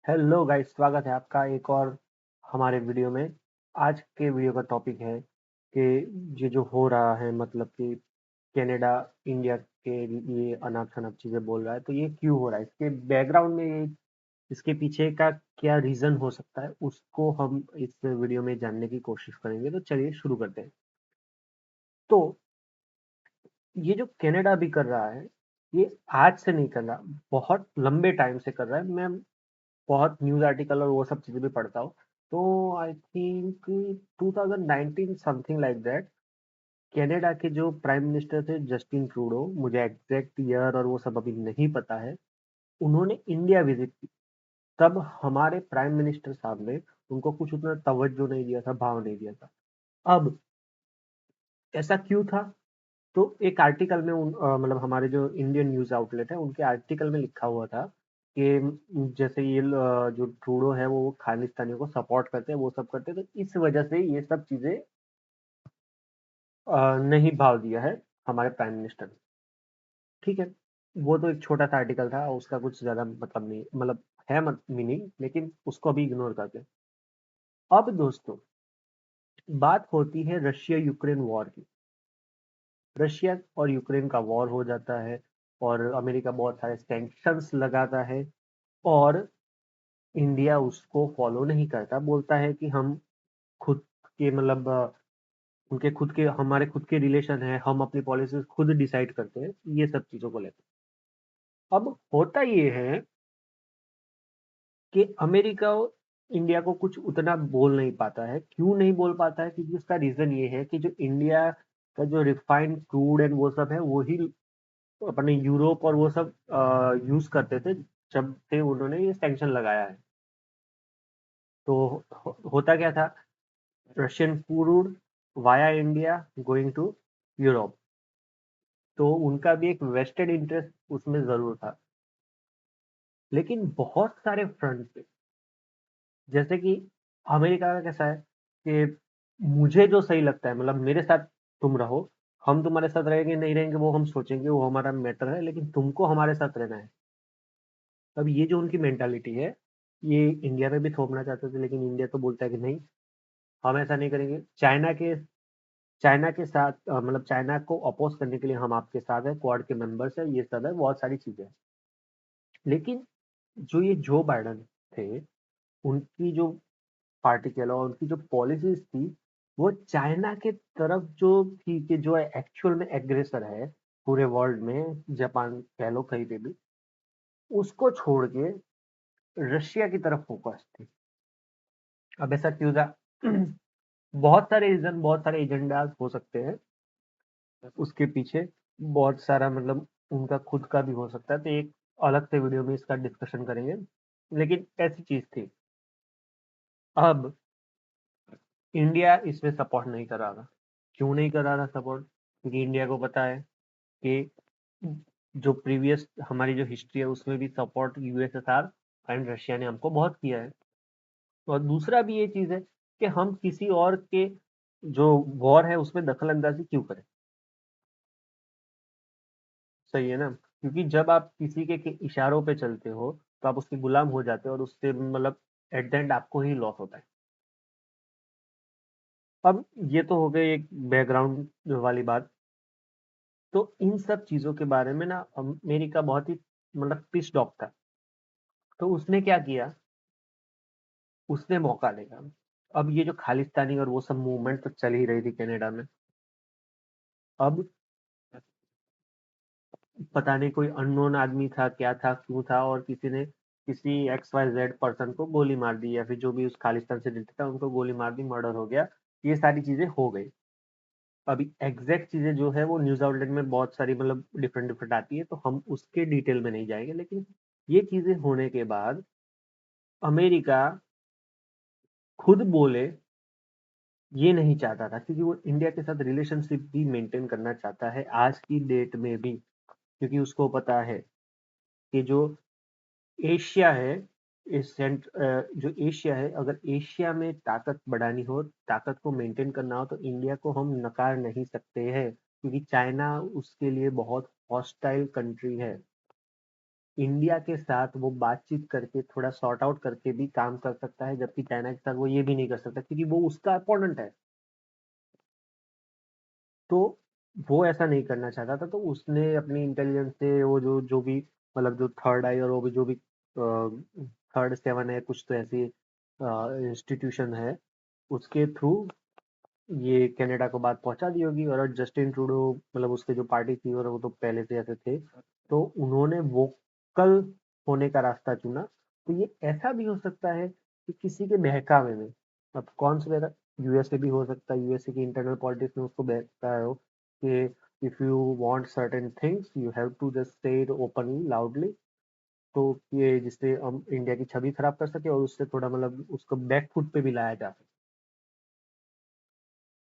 Hello guys, स्वागत है आपका एक और हमारे वीडियो में। आज के वीडियो का टॉपिक है कि ये जो हो रहा है, मतलब कि कनाडा इंडिया के लिए अनाप शनाप चीजें बोल रहा है, तो ये क्यों हो रहा है, इसके बैकग्राउंड में इसके पीछे का क्या रीजन हो सकता है, उसको हम इस वीडियो में जानने की कोशिश करेंगे। तो चलिए शुरू करते हैं। तो ये जो कनाडा भी कर रहा है, ये आज से नहीं कर रहा, बहुत लंबे टाइम से कर रहा है। मैं बहुत न्यूज़ आर्टिकल और वो सब चीज़ें भी पढ़ता हूँ। तो I think 2019 something like that, Canada के जो प्राइम मिनिस्टर थे जस्टिन ट्रूडो, मुझे एग्जैक्ट ईयर और वो सब अभी नहीं पता है, उन्होंने इंडिया विजिट की। तब हमारे प्राइम मिनिस्टर साहब ने उनको कुछ उतना तवज्जो नहीं दिया था, भाव नहीं दिया था। अब ऐसा क्यों था? तो एक आर्टिकल में मतलब हमारे जो इंडियन न्यूज़ आउटलेट है, उनके आर्टिकल में लिखा हुआ था कि जैसे ये जो ट्रूडो है वो खालिस्तानियों को सपोर्ट करते हैं, वो सब करते हैं, तो इस वजह से ये सब चीजें नहीं भाव दिया है हमारे प्राइम मिनिस्टर ने। ठीक है, वो तो एक छोटा सा आर्टिकल था, उसका कुछ ज्यादा मतलब नहीं, मतलब है मीनिंग, लेकिन उसको अभी इग्नोर करते हैं। अब दोस्तों, बात होती है रशिया यूक्रेन वॉर की। रशिया और यूक्रेन का वॉर हो जाता है और अमेरिका बहुत सारे सैंक्शंस लगाता है, और इंडिया उसको फॉलो नहीं करता, बोलता है कि हम खुद के मतलब उनके खुद के हमारे खुद के रिलेशन है, हम अपनी पॉलिसीज खुद डिसाइड करते हैं, ये सब चीजों को लेकर। अब होता ये है कि अमेरिका इंडिया को कुछ उतना बोल नहीं पाता है। क्यों नहीं बोल पाता है? क्योंकि उसका रीजन ये है कि जो इंडिया का जो रिफाइंड क्रूड एंड वो सब है, वही अपने यूरोप और वो सब यूज करते थे जब से उन्होंने ये सैंक्शन लगाया है। तो होता क्या था, Russian crude via India going to Europe, तो उनका भी एक वेस्टेड इंटरेस्ट उसमें जरूर था। लेकिन बहुत सारे फ्रंट पे, जैसे कि अमेरिका का कैसा है कि मुझे जो सही लगता है, मतलब मेरे साथ तुम रहो, हम तुम्हारे साथ रहेंगे नहीं रहेंगे वो हम सोचेंगे, वो हमारा मैटर है, लेकिन तुमको हमारे साथ रहना है। अब ये जो उनकी मेंटालिटी है, ये इंडिया में भी थोपना चाहते थे, लेकिन इंडिया तो बोलता है कि नहीं, हम ऐसा नहीं करेंगे। चाइना के साथ मतलब चाइना को अपोज करने के लिए हम आपके साथ है, क्वाड के मेंबर्स है, ये सब है, बहुत सारी चीजें हैं। लेकिन जो ये जो बाइडन थे, उनकी जो पार्टी के अलावा उनकी जो पॉलिसीज थी, वो चाइना के तरफ जो थी, कि जो एक्चुअल में एग्रेसर है पूरे वर्ल्ड में, जापान कह लो कहीं पे भी, उसको छोड़ के रशिया की तरफ फोकस थी। अब ऐसा क्यों था? बहुत सारे रीजन, बहुत सारे एजेंडाज हो सकते हैं उसके पीछे, बहुत सारा मतलब उनका खुद का भी हो सकता है, तो एक अलग से वीडियो में इसका डिस्कशन करेंगे। लेकिन ऐसी चीज थी। अब इंडिया इसमें सपोर्ट नहीं कर रहा था। क्यों नहीं कर रहा था सपोर्ट? क्योंकि इंडिया को पता है कि जो प्रीवियस हमारी जो हिस्ट्री है, उसमें भी सपोर्ट यूएसएसआर एंड रशिया ने हमको बहुत किया है। और दूसरा भी ये चीज है कि हम किसी और के जो वॉर है उसमें दखल अंदाजी क्यों करें। सही है ना? क्योंकि जब आप किसी के इशारों पे चलते हो, तो आप उसके गुलाम हो जाते हो, और उससे मतलब एट द एंड आपको ही लॉस होता है। अब ये तो हो गई एक बैकग्राउंड वाली बात। तो इन सब चीजों के बारे में ना अमेरिका बहुत ही मतलब पिस्ड ऑफ था। तो उसने क्या किया, उसने मौका देखा। अब ये जो खालिस्तानी और वो सब मूवमेंट तो चल ही रही थी कनाडा में। अब पता नहीं कोई अननोन आदमी था, क्या था, क्यों था, और किसी ने किसी एक्स वाई जेड पर्सन को गोली मार दी, या फिर जो भी उस खालिस्तान से रिलेटेड था उनको गोली मार दी, मर्डर हो गया। ये सारी चीजें हो गई। अभी एग्जैक्ट चीजें जो है वो न्यूज आउटलेट में बहुत सारी मतलब डिफरेंट डिफरेंट आती है, तो हम उसके डिटेल में नहीं जाएंगे। लेकिन ये चीजें होने के बाद अमेरिका खुद बोले ये नहीं चाहता था, क्योंकि वो इंडिया के साथ रिलेशनशिप भी मेंटेन करना चाहता है आज की डेट में भी। क्योंकि उसको पता है कि जो एशिया है, जो एशिया है, अगर एशिया में ताकत बढ़ानी हो, ताकत को मेंटेन करना हो, तो इंडिया को हम नकार नहीं सकते हैं, क्योंकि चाइना उसके लिए बहुत हॉस्टाइल कंट्री है। इंडिया के साथ वो बातचीत करके थोड़ा सॉर्ट आउट करके भी काम कर सकता है, जबकि चाइना के साथ वो ये भी नहीं कर सकता क्योंकि वो उसका अपोनेंट है। तो वो ऐसा नहीं करना चाहता था, तो उसने अपनी इंटेलिजेंस से वो जो जो भी मतलब जो थर्ड आई और वो भी जो भी थर्ड सेवन है, कुछ तो ऐसी इंस्टीट्यूशन है, उसके थ्रू ये कनाडा को बात पहुंचा दी होगी। और जस्टिन ट्रूडो मतलब उसके जो पार्टी थी और वो तो पहले से ऐसे थे, तो उन्होंने वोकल होने का रास्ता चुना। तो ये ऐसा भी हो सकता है कि किसी के बहकावे में, अब कौन सा बहका, यूएसए भी हो सकता है, यूएसए की इंटरनल पॉलिटिक्स में उसको बहकाया हो कि if you want certain things you have to just say it openly loudly. तो ये जिससे हम इंडिया की छवि खराब कर सके और उससे थोड़ा मतलब उसको बैक फुट पे भी लाया जा सके।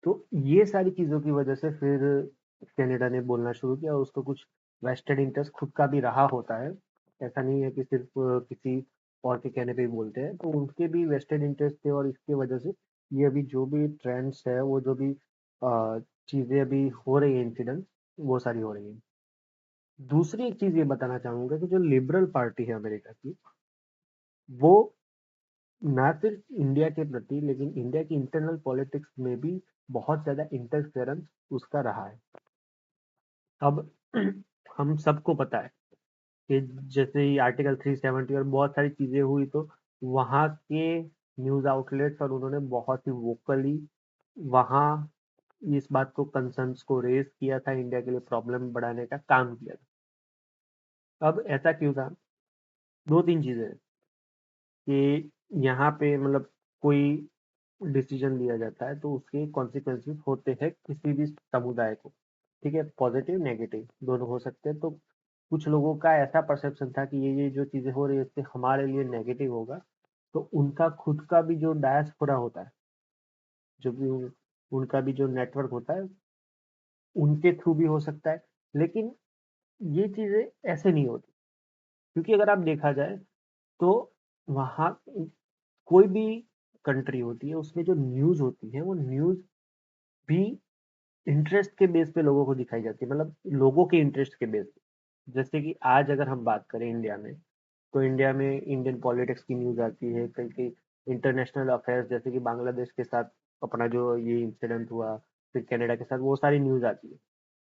तो ये सारी चीज़ों की वजह से फिर कनाडा ने बोलना शुरू किया, और उसको कुछ वेस्टेड इंटरेस्ट खुद का भी रहा होता है। ऐसा नहीं है कि सिर्फ किसी और के कहने पे ही बोलते हैं, तो उनके भी वेस्टेड इंटरेस्ट थे और इसकी वजह से ये अभी जो भी ट्रेंड्स है, वो जो भी चीज़ें अभी हो रही है, इंसिडेंट, वो सारी हो रही है। दूसरी एक चीज़ ये बताना चाहूंगा कि जो लिबरल पार्टी है अमेरिका की, वो ना सिर्फ इंडिया के प्रति लेकिन इंडिया की इंटरनल पॉलिटिक्स में भी बहुत ज्यादा इंटरफेरेंस उसका रहा है। अब हम सबको पता है कि जैसे ही आर्टिकल 370 और बहुत सारी चीजें हुई, तो वहाँ के न्यूज आउटलेट्स और उन्होंने बहुत ही वोकली वहाँ इस बात को, कंसर्न्स को रेज किया था, इंडिया के लिए प्रॉब्लम बढ़ाने का काम किया था। अब ऐसा क्यों था? दो तीन चीजें हैं कि यहाँ पे मतलब कोई डिसीजन लिया जाता है तो उसके कॉन्सिक्वेंसेस होते हैं किसी भी समुदाय को। ठीक है, पॉजिटिव नेगेटिव दोनों हो सकते हैं। तो कुछ लोगों का ऐसा परसेप्शन था कि ये जो चीजें हो रही है इससे हमारे लिए नेगेटिव होगा, तो उनका खुद का भी जो डायस्पोरा होता है, जो भी उनका भी जो नेटवर्क होता है, उनके थ्रू भी हो सकता है। लेकिन ये चीजें ऐसे नहीं होती, क्योंकि अगर आप देखा जाए तो वहाँ कोई भी कंट्री होती है, उसमें जो न्यूज होती है वो न्यूज भी इंटरेस्ट के बेस पे लोगों को दिखाई जाती है, मतलब लोगों के इंटरेस्ट के बेस पे। जैसे कि आज अगर हम बात करें इंडिया में, तो इंडिया में इंडियन पॉलिटिक्स की न्यूज आती है, कई कई इंटरनेशनल अफेयर्स, जैसे कि बांग्लादेश के साथ अपना जो ये इंसिडेंट हुआ, फिर कनाडा के साथ, वो सारी न्यूज आती है।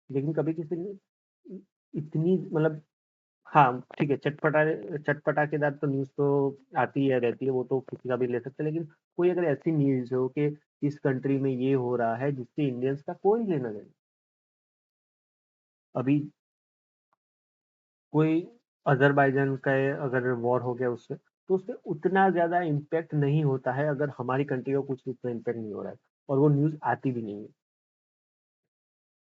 लेकिन कभी किसी ने इतनी मतलब, हाँ ठीक है, चटपटाकेदार तो न्यूज तो आती है रहती है, वो तो किसी का भी ले सकते हैं। लेकिन कोई अगर ऐसी न्यूज हो कि इस कंट्री में ये हो रहा है जिससे इंडियंस का कोई लेना देना, अभी कोई अजरबैजान का अगर वॉर हो गया उससे, तो उससे उतना ज्यादा इम्पैक्ट नहीं होता है अगर हमारी कंट्री को कुछ उतना इम्पैक्ट नहीं हो रहा है, और वो न्यूज आती भी नहीं है।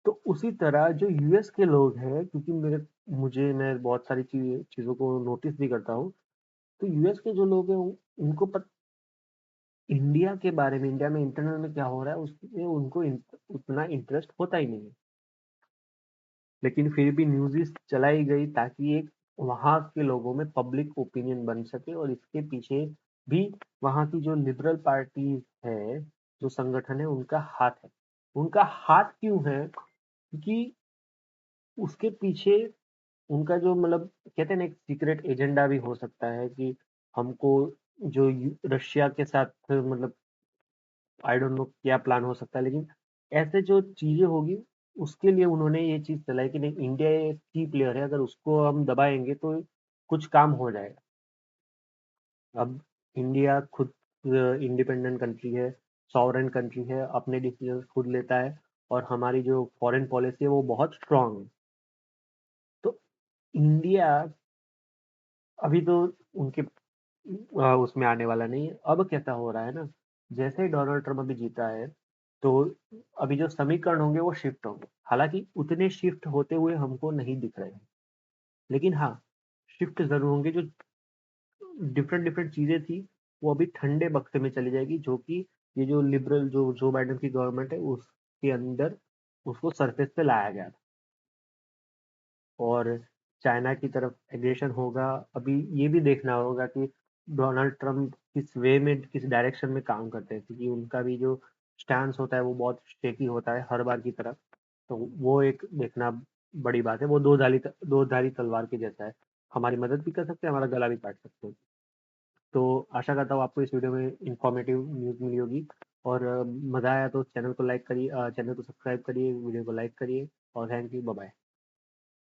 तो उसी तरह जो यूएस के लोग हैं, क्योंकि मैं बहुत सारी चीजों को नोटिस भी करता हूँ, तो यूएस के जो लोग हैं उनको इंडिया के बारे में, इंडिया में इंटरनल में क्या हो रहा है उसमें उनको उतना इंटरेस्ट होता ही नहीं है। लेकिन फिर भी न्यूज़ चलाई गई ताकि एक वहाँ के लोगों में पब्लिक ओपिनियन बन सके, और इसके पीछे भी वहाँ की जो लिबरल पार्टी है, जो संगठन है, उनका हाथ है। उनका हाथ क्यों है? क्योंकि उसके पीछे उनका जो मतलब कहते हैं ना, एक सीक्रेट एजेंडा भी हो सकता है कि हमको जो रशिया के साथ मतलब आई डोंट नो क्या प्लान हो सकता है, लेकिन ऐसे जो चीजें होगी उसके लिए उन्होंने ये चीज चलाई कि नहीं, इंडिया एक की प्लेयर है, अगर उसको हम दबाएंगे तो कुछ काम हो जाएगा। अब इंडिया खुद इंडिपेंडेंट कंट्री है, सॉवरेन कंट्री है, अपने डिसीजन खुद लेता है, और हमारी जो फॉरेन पॉलिसी है वो बहुत स्ट्रांग है। तो इंडिया अभी तो उनके उसमें आने वाला नहीं है। अब कैसा हो रहा है ना, जैसे ही डोनाल्ड ट्रम्प अभी जीता है, तो अभी जो समीकरण होंगे वो शिफ्ट होंगे, हालांकि उतने शिफ्ट होते हुए हमको नहीं दिख रहे हैं, लेकिन हाँ, शिफ्ट जरूर होंगे। जो डिफरेंट डिफरेंट चीजें थी वो अभी ठंडे बक्से में चली जाएगी, जो कि ये जो लिबरल जो जो बाइडेन की गवर्नमेंट है उसके अंदर उसको सरफेस पे लाया गया था। और चाइना की तरफ एग्रेशन होगा। अभी ये भी देखना होगा कि डोनाल्ड ट्रम्प किस वे में, किस डायरेक्शन में काम करते हैं, क्योंकि उनका भी जो स्टैंड होता है वो बहुत शेकी होता है हर बार की तरह। तो वो एक देखना बड़ी बात है, वो दो धारी तलवार के जैसा है। हमारी मदद भी कर सकते हैं, हमारा गला भी काट सकते हैं। तो आशा करता हूँ आपको इस वीडियो में इन्फॉर्मेटिव न्यूज़ मिली होगी, और मज़ा आया तो चैनल को सब्सक्राइब करिए, वीडियो को लाइक करिए, और थैंक यू, बाय बाय।